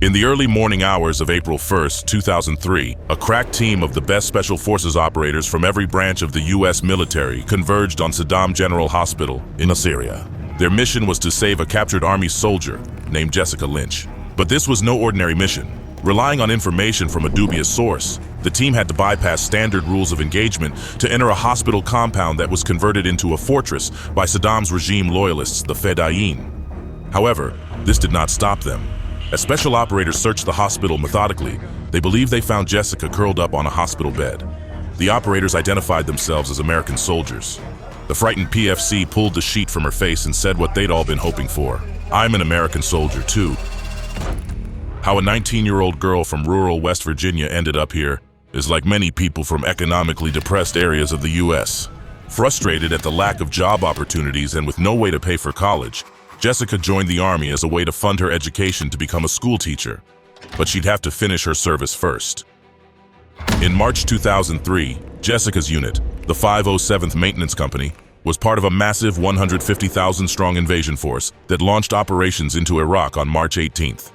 In the early morning hours of April 1st, 2003, a crack team of the best special forces operators from every branch of the U.S. military converged on Saddam General Hospital in Nasiriyah. Their mission was to save a captured army soldier named Jessica Lynch. But this was no ordinary mission. Relying on information from a dubious source, the team had to bypass standard rules of engagement to enter a hospital compound that was converted into a fortress by Saddam's regime loyalists, the Fedayeen. However, this did not stop them. As special operators searched the hospital methodically, they believed they found Jessica curled up on a hospital bed. The operators identified themselves as American soldiers. The frightened PFC pulled the sheet from her face and said what they'd all been hoping for. "I'm an American soldier, too." How a 19-year-old girl from rural West Virginia ended up here is like many people from economically depressed areas of the U.S. Frustrated at the lack of job opportunities and with no way to pay for college, Jessica joined the Army as a way to fund her education to become a school teacher. But she'd have to finish her service first. In March 2003, Jessica's unit, the 507th Maintenance Company, was part of a massive 150,000-strong invasion force that launched operations into Iraq on March 18th.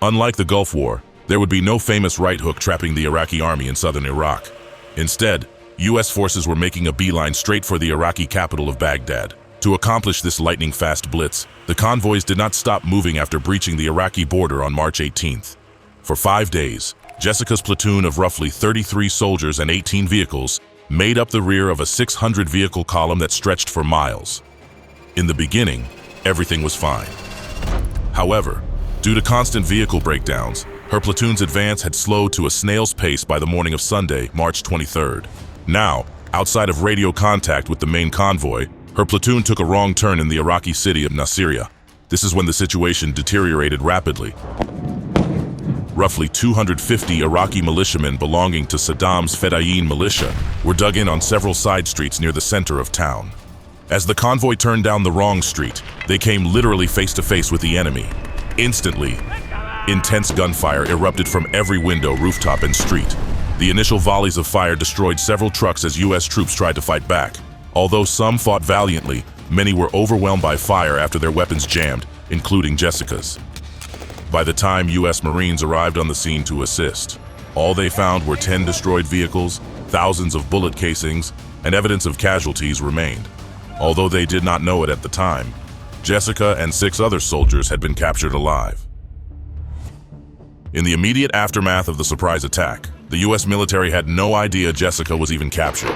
Unlike the Gulf War, there would be no famous right hook trapping the Iraqi army in southern Iraq. Instead, U.S. forces were making a beeline straight for the Iraqi capital of Baghdad. To accomplish this lightning-fast blitz, the convoys did not stop moving after breaching the Iraqi border on March 18th. For 5 days, Jessica's platoon of roughly 33 soldiers and 18 vehicles made up the rear of a 600-vehicle column that stretched for miles. In the beginning, everything was fine. However, due to constant vehicle breakdowns, her platoon's advance had slowed to a snail's pace by the morning of Sunday, March 23rd. Now, outside of radio contact with the main convoy, her platoon took a wrong turn in the Iraqi city of Nasiriyah. This is when the situation deteriorated rapidly. Roughly 250 Iraqi militiamen belonging to Saddam's Fedayeen militia were dug in on several side streets near the center of town. As the convoy turned down the wrong street, they came literally face to face with the enemy. Instantly, intense gunfire erupted from every window, rooftop, and street. The initial volleys of fire destroyed several trucks as U.S. troops tried to fight back. Although some fought valiantly, many were overwhelmed by fire after their weapons jammed, including Jessica's. By the time U.S. Marines arrived on the scene to assist, all they found were 10 destroyed vehicles, thousands of bullet casings, and evidence of casualties remained. Although they did not know it at the time, Jessica and 6 other soldiers had been captured alive. In the immediate aftermath of the surprise attack, the U.S. military had no idea Jessica was even captured.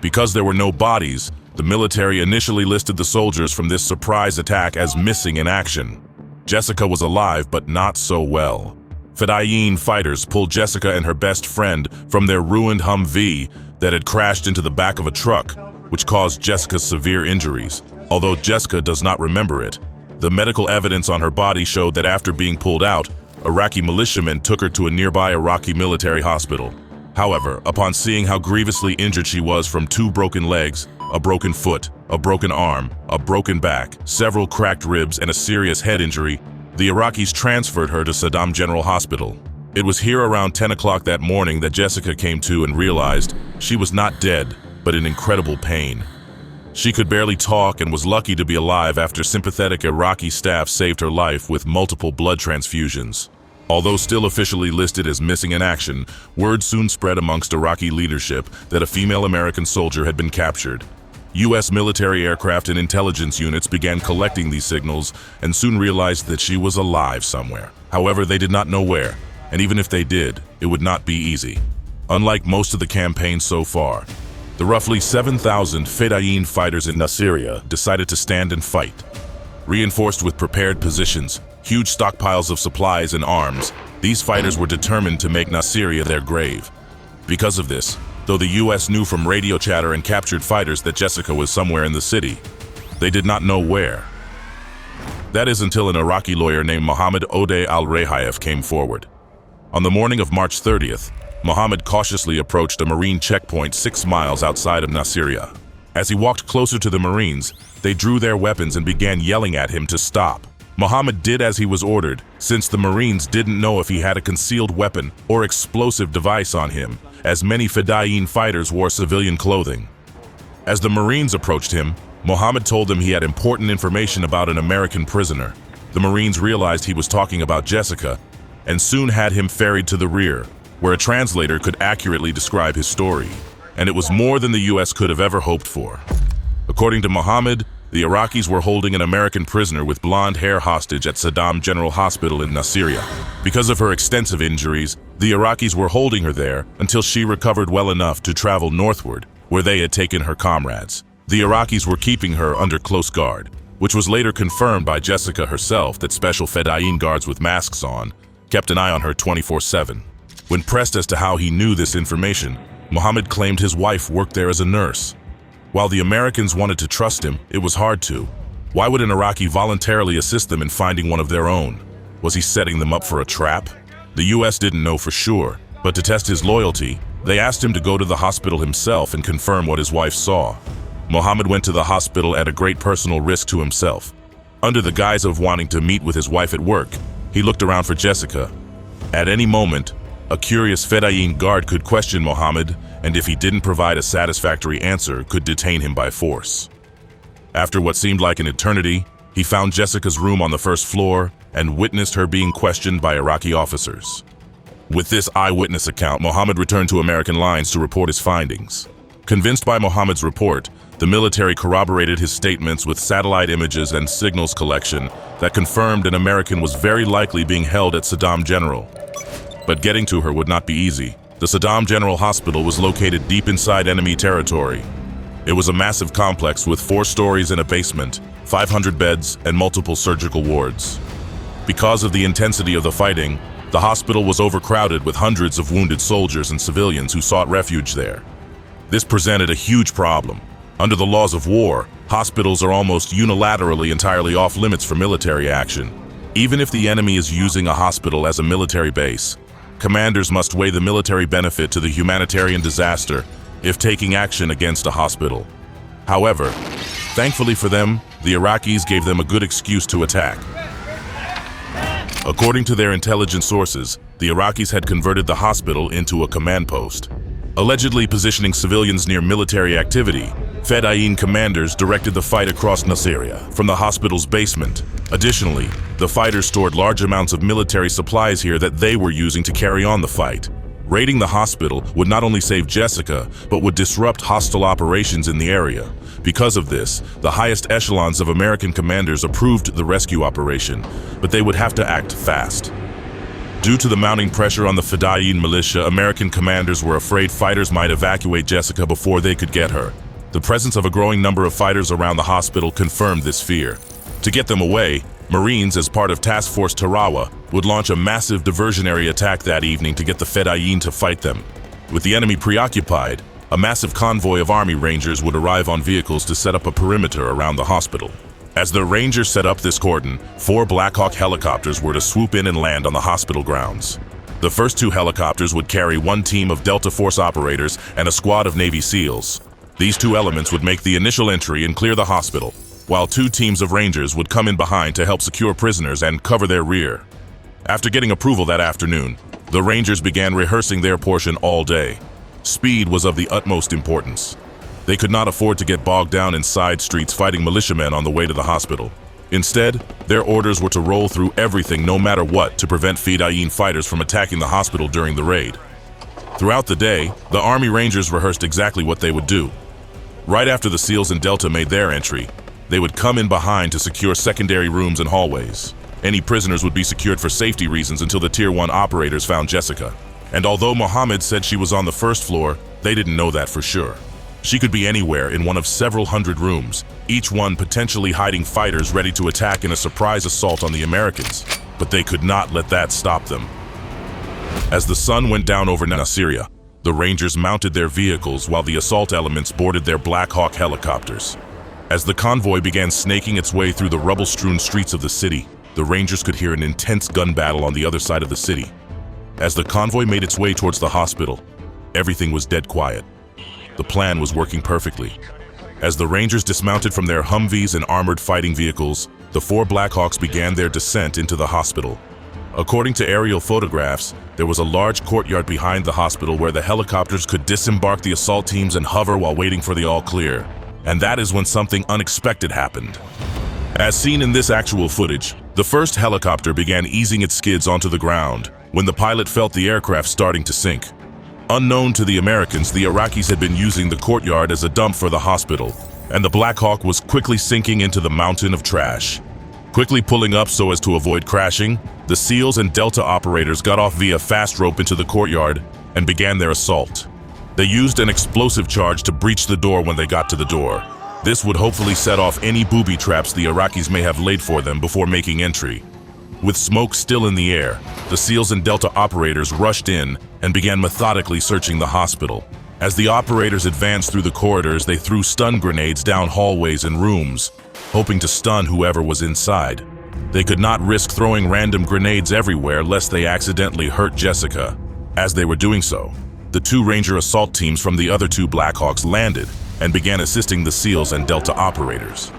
Because there were no bodies, the military initially listed the soldiers from this surprise attack as missing in action. Jessica was alive, but not so well. Fedayeen fighters pulled Jessica and her best friend from their ruined Humvee that had crashed into the back of a truck, which caused Jessica severe injuries. Although Jessica does not remember it, the medical evidence on her body showed that after being pulled out, Iraqi militiamen took her to a nearby Iraqi military hospital. However, upon seeing how grievously injured she was from 2 broken legs, a broken foot, a broken arm, a broken back, several cracked ribs, and a serious head injury, the Iraqis transferred her to Saddam General Hospital. It was here around 10 o'clock that morning that Jessica came to and realized she was not dead, but in incredible pain. She could barely talk and was lucky to be alive after sympathetic Iraqi staff saved her life with multiple blood transfusions. Although still officially listed as missing in action, word soon spread amongst Iraqi leadership that a female American soldier had been captured. U.S. military aircraft and intelligence units began collecting these signals and soon realized that she was alive somewhere. However, they did not know where, and even if they did, it would not be easy. Unlike most of the campaign so far, the roughly 7,000 Fedayeen fighters in Nasiriyah decided to stand and fight. Reinforced with prepared positions, huge stockpiles of supplies and arms, these fighters were determined to make Nasiriyah their grave. Because of this, though the U.S. knew from radio chatter and captured fighters that Jessica was somewhere in the city, they did not know where. That is until an Iraqi lawyer named Mohammed Odeh al-Rayhaif came forward. On the morning of March 30th, Mohammed cautiously approached a Marine checkpoint 6 miles outside of Nasiriyah. As he walked closer to the Marines, they drew their weapons and began yelling at him to stop. Mohammed did as he was ordered, since the Marines didn't know if he had a concealed weapon or explosive device on him, as many Fedayeen fighters wore civilian clothing. As the Marines approached him, Mohammed told them he had important information about an American prisoner. the Marines realized he was talking about Jessica and soon had him ferried to the rear, where a translator could accurately describe his story. And it was more than the US could have ever hoped for. According to Mohammed, the Iraqis were holding an American prisoner with blonde hair hostage at Saddam General Hospital in Nasiriyah. Because of her extensive injuries, the Iraqis were holding her there until she recovered well enough to travel northward, where they had taken her comrades. The Iraqis were keeping her under close guard, which was later confirmed by Jessica herself that special Fedayeen guards with masks on kept an eye on her 24/7. When pressed as to how he knew this information, Mohammed claimed his wife worked there as a nurse. While the Americans wanted to trust him, it was hard to. Why would an Iraqi voluntarily assist them in finding one of their own? Was he setting them up for a trap? The US didn't know for sure, but to test his loyalty, they asked him to go to the hospital himself and confirm what his wife saw. Mohammed went to the hospital at a great personal risk to himself. Under the guise of wanting to meet with his wife at work, he looked around for Jessica. At any moment, a curious Fedayeen guard could question Mohammed, and if he didn't provide a satisfactory answer, could detain him by force. After what seemed like an eternity, he found Jessica's room on the first floor and witnessed her being questioned by Iraqi officers. With this eyewitness account, Mohammed returned to American lines to report his findings. Convinced by Mohammed's report, the military corroborated his statements with satellite images and signals collection that confirmed an American was very likely being held at Saddam General. But getting to her would not be easy. The Saddam General Hospital was located deep inside enemy territory. It was a massive complex with 4 stories and a basement, 500 beds, and multiple surgical wards. Because of the intensity of the fighting, the hospital was overcrowded with hundreds of wounded soldiers and civilians who sought refuge there. This presented a huge problem. Under the laws of war, hospitals are almost unilaterally entirely off limits for military action. Even if the enemy is using a hospital as a military base, commanders must weigh the military benefit to the humanitarian disaster if taking action against a hospital. However, thankfully for them, the Iraqis gave them a good excuse to attack. According to their intelligence sources, the Iraqis had converted the hospital into a command post. Allegedly positioning civilians near military activity, Fedayeen commanders directed the fight across Nasiriyah from the hospital's basement. Additionally, the fighters stored large amounts of military supplies here that they were using to carry on the fight. Raiding the hospital would not only save Jessica, but would disrupt hostile operations in the area. Because of this, the highest echelons of American commanders approved the rescue operation, but they would have to act fast. Due to the mounting pressure on the Fedayeen militia, American commanders were afraid fighters might evacuate Jessica before they could get her. The presence of a growing number of fighters around the hospital confirmed this fear. To get them away, Marines, as part of Task Force Tarawa, would launch a massive diversionary attack that evening to get the Fedayeen to fight them. With the enemy preoccupied, a massive convoy of Army Rangers would arrive on vehicles to set up a perimeter around the hospital. As the Rangers set up this cordon, 4 Black Hawk helicopters were to swoop in and land on the hospital grounds. The first 2 helicopters would carry 1 team of Delta Force operators and a squad of Navy SEALs. These 2 elements would make the initial entry and clear the hospital, while 2 teams of Rangers would come in behind to help secure prisoners and cover their rear. After getting approval that afternoon, the Rangers began rehearsing their portion all day. Speed was of the utmost importance. They could not afford to get bogged down in side streets fighting militiamen on the way to the hospital. Instead, their orders were to roll through everything no matter what to prevent Fedayeen fighters from attacking the hospital during the raid. Throughout the day, the Army Rangers rehearsed exactly what they would do. Right after the SEALs and Delta made their entry, they would come in behind to secure secondary rooms and hallways. Any prisoners would be secured for safety reasons until the Tier 1 operators found Jessica. And although Mohammed said she was on the first floor, they didn't know that for sure. She could be anywhere in one of several hundred rooms, each one potentially hiding fighters ready to attack in a surprise assault on the Americans. But they could not let that stop them. As the sun went down over Nasiriyah, the Rangers mounted their vehicles while the assault elements boarded their Black Hawk helicopters. As the convoy began snaking its way through the rubble-strewn streets of the city, the Rangers could hear an intense gun battle on the other side of the city. As the convoy made its way towards the hospital, everything was dead quiet. The plan was working perfectly. As the Rangers dismounted from their Humvees and armored fighting vehicles, the 4 Black Hawks began their descent into the hospital. According to aerial photographs, there was a large courtyard behind the hospital where the helicopters could disembark the assault teams and hover while waiting for the all-clear. And that is when something unexpected happened. As seen in this actual footage, The first helicopter began easing its skids onto the ground when the pilot felt the aircraft starting to sink. Unknown to the Americans, the Iraqis had been using the courtyard as a dump for the hospital, and the Black Hawk was quickly sinking into the mountain of trash. Quickly pulling up so as to avoid crashing, the SEALs and Delta operators got off via fast rope into the courtyard and began their assault. They used an explosive charge to breach the door when they got to the door. This would hopefully set off any booby traps the Iraqis may have laid for them before making entry. With smoke still in the air, the SEALs and Delta operators rushed in and began methodically searching the hospital. As the operators advanced through the corridors, they threw stun grenades down hallways and rooms, hoping to stun whoever was inside. They could not risk throwing random grenades everywhere lest they accidentally hurt Jessica. As they were doing so, the two Ranger assault teams from the other two Black Hawks landed and began assisting the SEALs and Delta operators.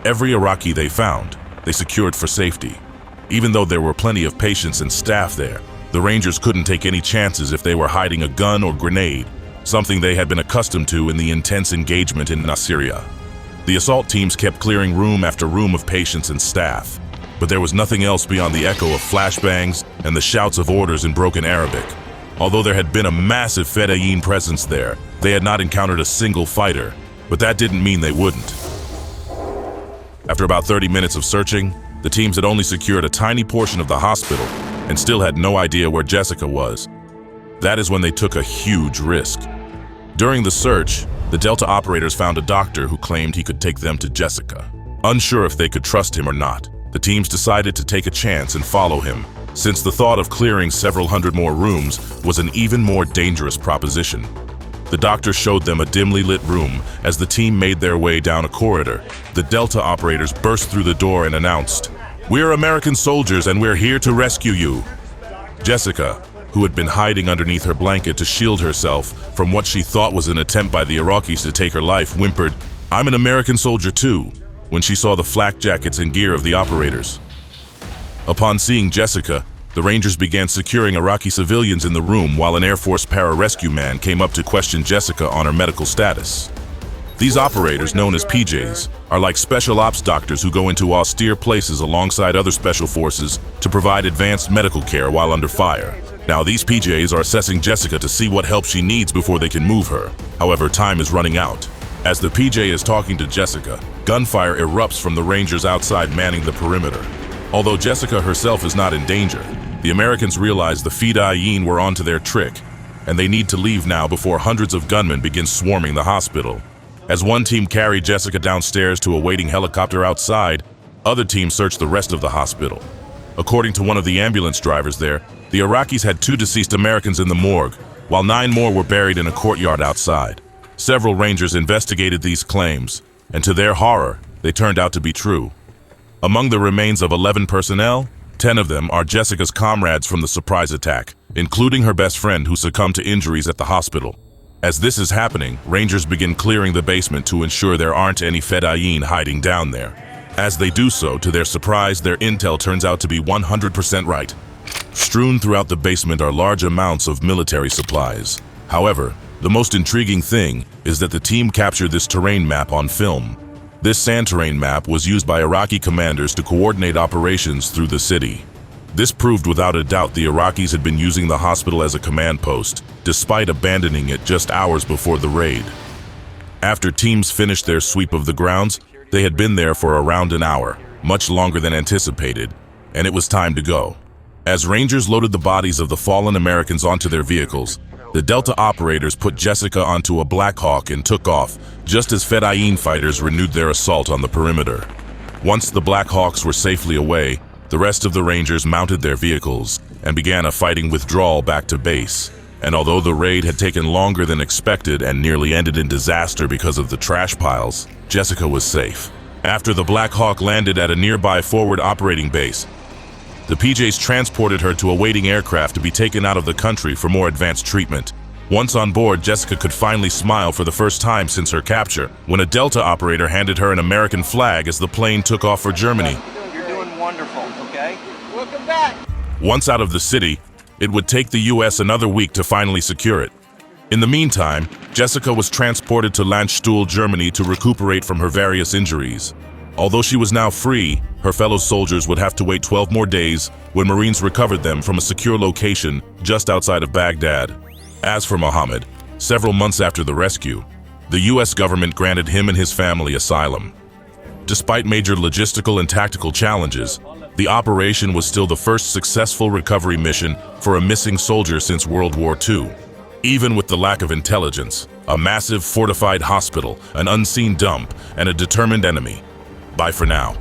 Every Iraqi they found, they secured for safety. Even though there were plenty of patients and staff there, the Rangers couldn't take any chances if they were hiding a gun or grenade, something they had been accustomed to in the intense engagement in Nasiriyah. The assault teams kept clearing room after room of patients and staff, but there was nothing else beyond the echo of flashbangs and the shouts of orders in broken Arabic. Although there had been a massive Fedayeen presence there, they had not encountered a single fighter, but that didn't mean they wouldn't. After about 30 minutes of searching, the teams had only secured a tiny portion of the hospital and still had no idea where Jessica was. That is when they took a huge risk. During the search, the Delta operators found a doctor who claimed he could take them to Jessica. Unsure if they could trust him or not, the teams decided to take a chance and follow him, since the thought of clearing several hundred more rooms was an even more dangerous proposition. The doctor showed them a dimly lit room. As the team made their way down a corridor, the Delta operators burst through the door and announced, "We're American soldiers and we're here to rescue you." Jessica, who had been hiding underneath her blanket to shield herself from what she thought was an attempt by the Iraqis to take her life, whimpered, "I'm an American soldier too," when she saw the flak jackets and gear of the operators. Upon seeing Jessica, the Rangers began securing Iraqi civilians in the room while an Air Force pararescue man came up to question Jessica on her medical status. These operators, known as PJs, are like special ops doctors who go into austere places alongside other special forces to provide advanced medical care while under fire. Now, these PJs are assessing Jessica to see what help she needs before they can move her. However, time is running out. As the PJ is talking to Jessica, gunfire erupts from the Rangers outside manning the perimeter. Although Jessica herself is not in danger, the Americans realize the Fedayeen were onto their trick, and they need to leave now before hundreds of gunmen begin swarming the hospital. As one team carried Jessica downstairs to a waiting helicopter outside, other teams searched the rest of the hospital. According to one of the ambulance drivers there, the Iraqis had 2 deceased Americans in the morgue, while 9 more were buried in a courtyard outside. Several Rangers investigated these claims, and to their horror, they turned out to be true. Among the remains of 11 personnel, 10 of them are Jessica's comrades from the surprise attack, including her best friend who succumbed to injuries at the hospital. As this is happening, Rangers begin clearing the basement to ensure there aren't any Fedayeen hiding down there. As they do so, to their surprise, their intel turns out to be 100% right. Strewn throughout the basement are large amounts of military supplies. However, the most intriguing thing is that the team captured this terrain map on film. This sand terrain map was used by Iraqi commanders to coordinate operations through the city. This proved without a doubt the Iraqis had been using the hospital as a command post, despite abandoning it just hours before the raid. After teams finished their sweep of the grounds, they had been there for around an hour, much longer than anticipated, and it was time to go. As Rangers loaded the bodies of the fallen Americans onto their vehicles, the Delta operators put Jessica onto a Black Hawk and took off, just as Fedayeen fighters renewed their assault on the perimeter. Once the Black Hawks were safely away, the rest of the Rangers mounted their vehicles and began a fighting withdrawal back to base. And although the raid had taken longer than expected and nearly ended in disaster because of the trash piles, Jessica was safe. After the Black Hawk landed at a nearby forward operating base, the PJs transported her to a waiting aircraft to be taken out of the country for more advanced treatment. Once on board, Jessica could finally smile for the first time since her capture, when a Delta operator handed her an American flag as the plane took off for Germany. You're doing wonderful, okay? Welcome back! Once out of the city, it would take the US another week to finally secure it. In the meantime, Jessica was transported to Lynch, Germany to recuperate from her various injuries. Although she was now free, her fellow soldiers would have to wait 12 more days when Marines recovered them from a secure location just outside of Baghdad. As for Mohammed, several months after the rescue, the U.S. government granted him and his family asylum. Despite major logistical and tactical challenges, the operation was still the first successful recovery mission for a missing soldier since World War II. Even with the lack of intelligence, a massive fortified hospital, an unseen dump, and a determined enemy. Bye for now.